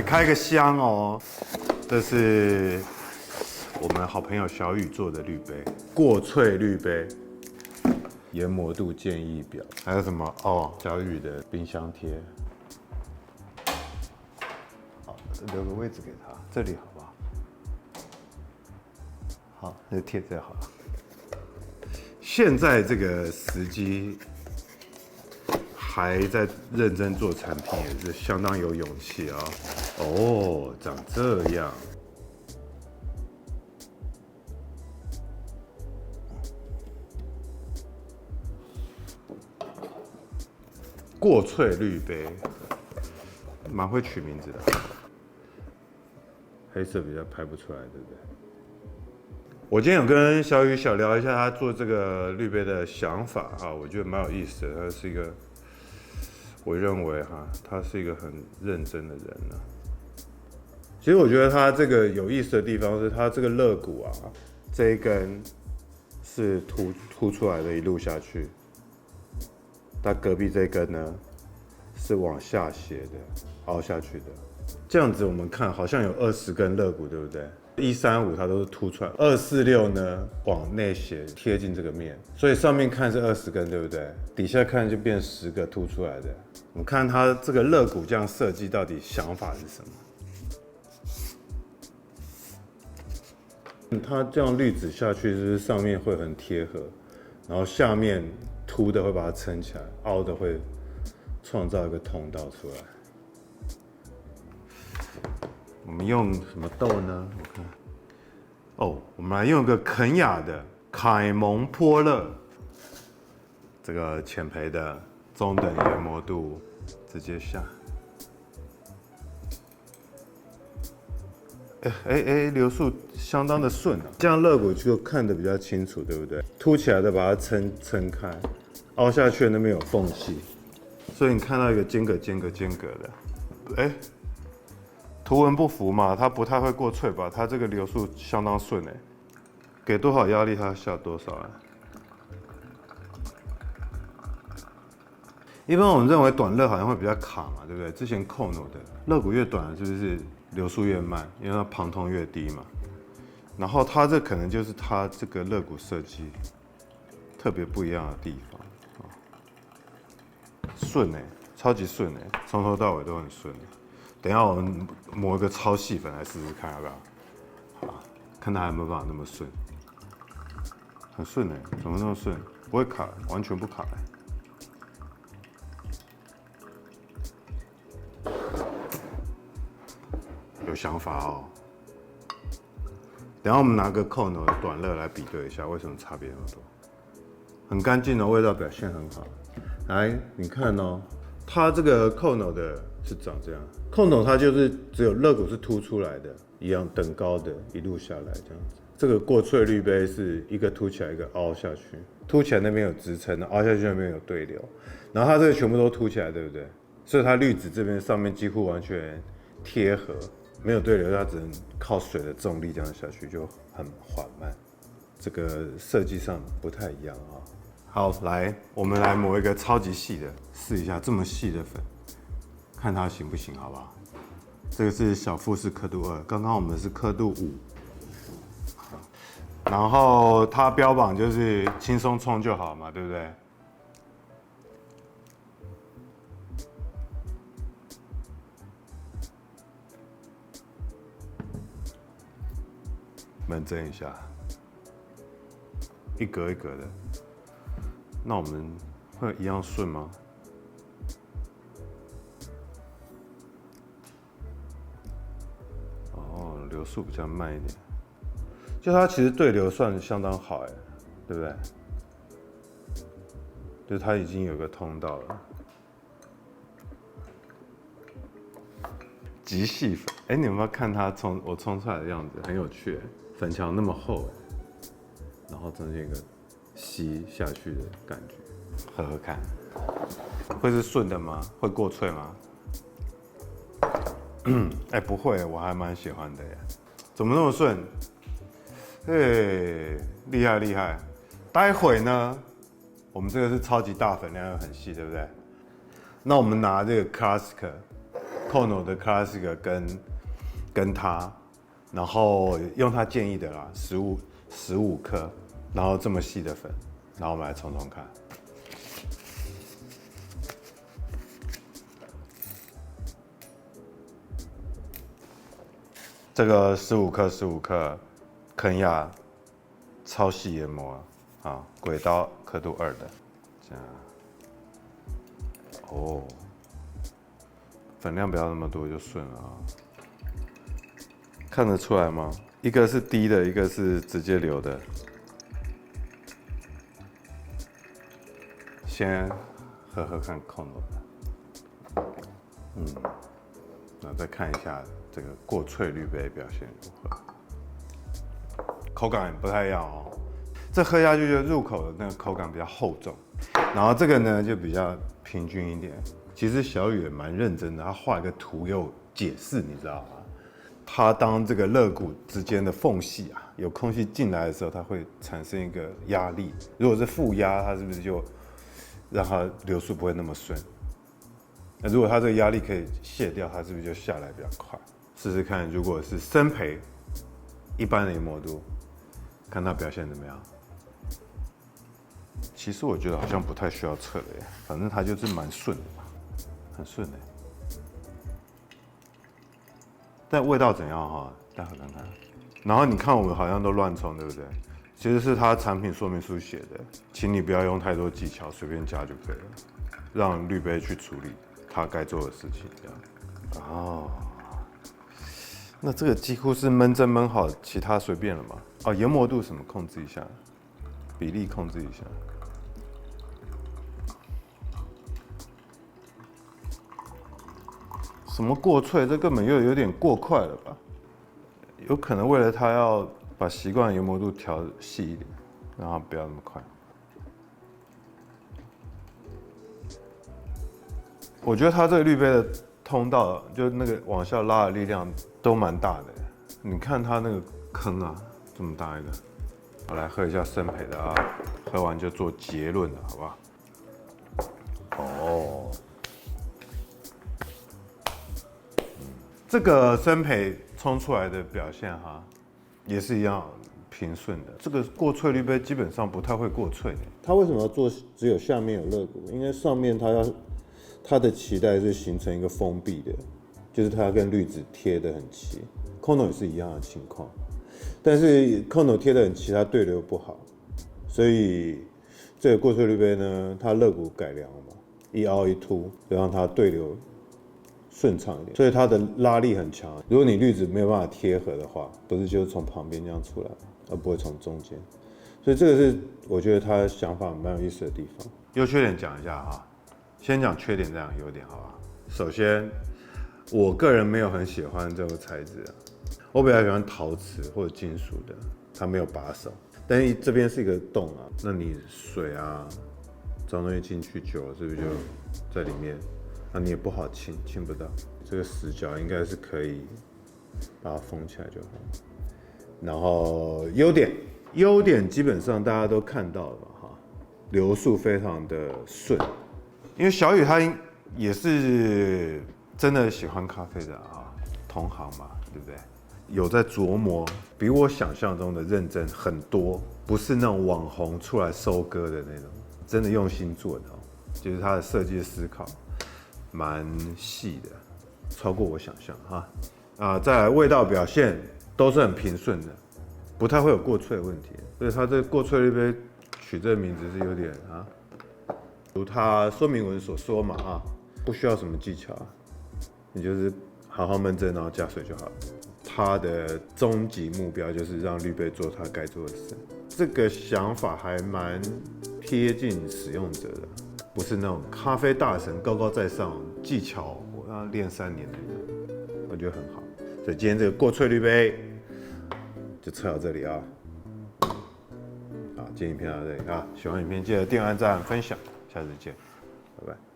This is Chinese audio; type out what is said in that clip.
开个箱哦，这是我们好朋友小雨做的滤杯，过萃滤杯，研磨度建议表，还有什么哦？小雨的冰箱贴，好，留个位置给他，这里好不好？好，那就贴这好了。现在这个时机还在认真做产品，也是相当有勇气啊。哦，长这样。过萃滤杯，蛮会取名字的。黑色比较拍不出来，对不对？我今天有跟小雨小聊一下他做这个滤杯的想法啊，我觉得蛮有意思的。他是一个，我认为他是一个很认真的人啊。其实我觉得他这个有意思的地方是，他这个肋骨啊，这一根是凸出来的，一路下去。它隔壁这根呢是往下斜的，凹下去的。这样子我们看好像有20根肋骨，对不对？135它都是凸出来，246呢往内斜贴近这个面，所以上面看是20根，对不对？底下看就变10个凸出来的。我们看它这个肋骨这样设计，到底想法是什么？它这样滤纸下去，就是上面会很贴合，然后下面凸的会把它撑起来，凹的会创造一个通道出来。我们用什么豆呢？我看，哦，我们来用一个肯雅的凯蒙波勒，这个浅焙的中等研磨度，直接下。流速相当的顺啊，这样肋骨就看得比较清楚，对不对？凸起来的把它撑开，凹下去的那边有缝隙，所以你看到一个间隔的，图文不符嘛，它不太会过萃吧？它这个流速相当顺给多少压力它下多少啊？一般我们认为短肋好像会比较卡嘛，对不对？之前Kono的肋骨越短，是不是流速越慢？因为它旁通越低嘛。然后它这可能就是它这个肋骨设计特别不一样的地方顺超级顺从头到尾都很顺等一下我们磨一个超细粉来试试看，要不要？好，看它有没有办法那么顺，很顺怎么那么顺？不会卡，完全不卡有想法哦。等一下我们拿个Kono的短肋来比对一下，为什么差别那么多？很干净的，味道表现很好。来，你看哦，它这个Kono的是长这样，Kono它就是只有肋骨是凸出来的，一样等高的，一路下来这样子。这个过萃滤杯是一个凸起来，一个凹下去，凸起来那边有支撑，凹下去那边有对流，然后它这个全部都凸起来，对不对？所以它滤纸这边上面几乎完全贴合。没有对流，它只能靠水的重力这样下去，就很缓慢。这个设计上不太一样啊。好，来，我们来磨一个超级细的，试一下这么细的粉，看它行不行，好不好？这个是小富士刻度2，刚刚我们是刻度5。然后它标榜就是轻松冲就好嘛，对不对？门针一下，一格一格的。那我们会一样顺吗？哦，流速比较慢一点。就它其实对流算相当好对不对？就它已经有个通道了。极细粉，你有没有看它我冲出来的样子？很有趣粉条那么厚然后中间一个吸下去的感觉，喝喝看，会是顺的吗？会过萃吗？不会，我还蛮喜欢的怎么那么顺？厉害厉害！待会呢，我们这个是超级大粉量，又很细，对不对？那我们拿这个 Classic Kono 的 Classic 跟它，然后用他建议的啦，15颗，然后这么细的粉，然后我们来冲冲看。这个15克，肯亚超细研磨啊，轨道刻度2的，这样。哦，粉量不要那么多就顺了啊。看得出来吗？一个是滴的，一个是直接流的。先喝喝看Kono的，那再看一下这个过萃滤杯表现如何。口感不太一样哦，这喝下去就入口的那个口感比较厚重，然后这个呢就比较平均一点。其实小雨也蛮认真的，他画一个图给我解释，你知道吗？它当这个肋骨之间的缝隙啊，有空气进来的时候，它会产生一个压力。如果是负压，它是不是就让它流速不会那么顺？那如果它这个压力可以卸掉，它是不是就下来比较快？试试看，如果是生培一般的研磨度，看它表现怎么样。其实我觉得好像不太需要测的耶，反正它就是蛮顺的嘛，很顺的。但味道怎样哈？待会看看。然后你看我们好像都乱冲，对不对？其实是它产品说明书写的，请你不要用太多技巧，随便加就可以了，让滤杯去处理它该做的事情。这样。哦，那这个几乎是闷蒸闷好，其他随便了嘛？哦，研磨度什么控制一下，比例控制一下。什么过萃？这根本又有点过快了吧？有可能为了它要把习惯研磨度调细一点，让它不要那么快。我觉得它这个滤杯的通道，就那个往下拉的力量都蛮大的。你看它那个坑啊，这么大一个。我来喝一下生培的啊，喝完就做结论了，好不好？哦。这个生培冲出来的表现哈，也是一样平顺的。这个过萃滤杯基本上不太会过萃的。它为什么要做只有下面有肋骨？因为上面它的脐带是形成一个封闭的，就是它跟滤纸贴得很齐。Kono 也是一样的情况，但是 Kono 贴得很齐，它对流不好，所以这个过萃滤杯呢，它肋骨改良了嘛，一凹一凸，就让它对流顺畅一点，所以它的拉力很强。如果你滤纸没有办法贴合的话，不是就是从旁边这样出来，而不会从中间。所以这个是我觉得他想法蛮有意思的地方。优缺点讲一下哈，先讲缺点再讲优点，好吧？首先，我个人没有很喜欢这个材质啊，我比较喜欢陶瓷或者金属的，它没有把手。但是这边是一个洞啊，那你水啊、脏东西进去久了，是不是就在里面？那你也不好清不到。这个死角应该是可以把它封起来就好。然后优点基本上大家都看到了嘛哈，流速非常的顺。因为小雨他也是真的喜欢咖啡的啊，同行嘛，对不对？有在琢磨，比我想象中的认真很多，不是那种网红出来收割的那种，真的用心做的哦，就是他的设计思考蛮细的，超过我想象哈。再来味道表现都是很平顺的，不太会有过萃的问题，所以它这个过萃滤杯取这个名字是有点如它说明文所说嘛不需要什么技巧你就是好好焖蒸，然后加水就好了。它的终极目标就是让滤杯做它该做的事，这个想法还蛮贴近使用者的，不是那种咖啡大神高高在上，技巧我要练3年那种，我觉得很好。所以今天这个过萃滤杯就测到这里啊。好，今天影片到这里啊，喜欢影片记得订阅、按赞、分享，下次见，拜拜。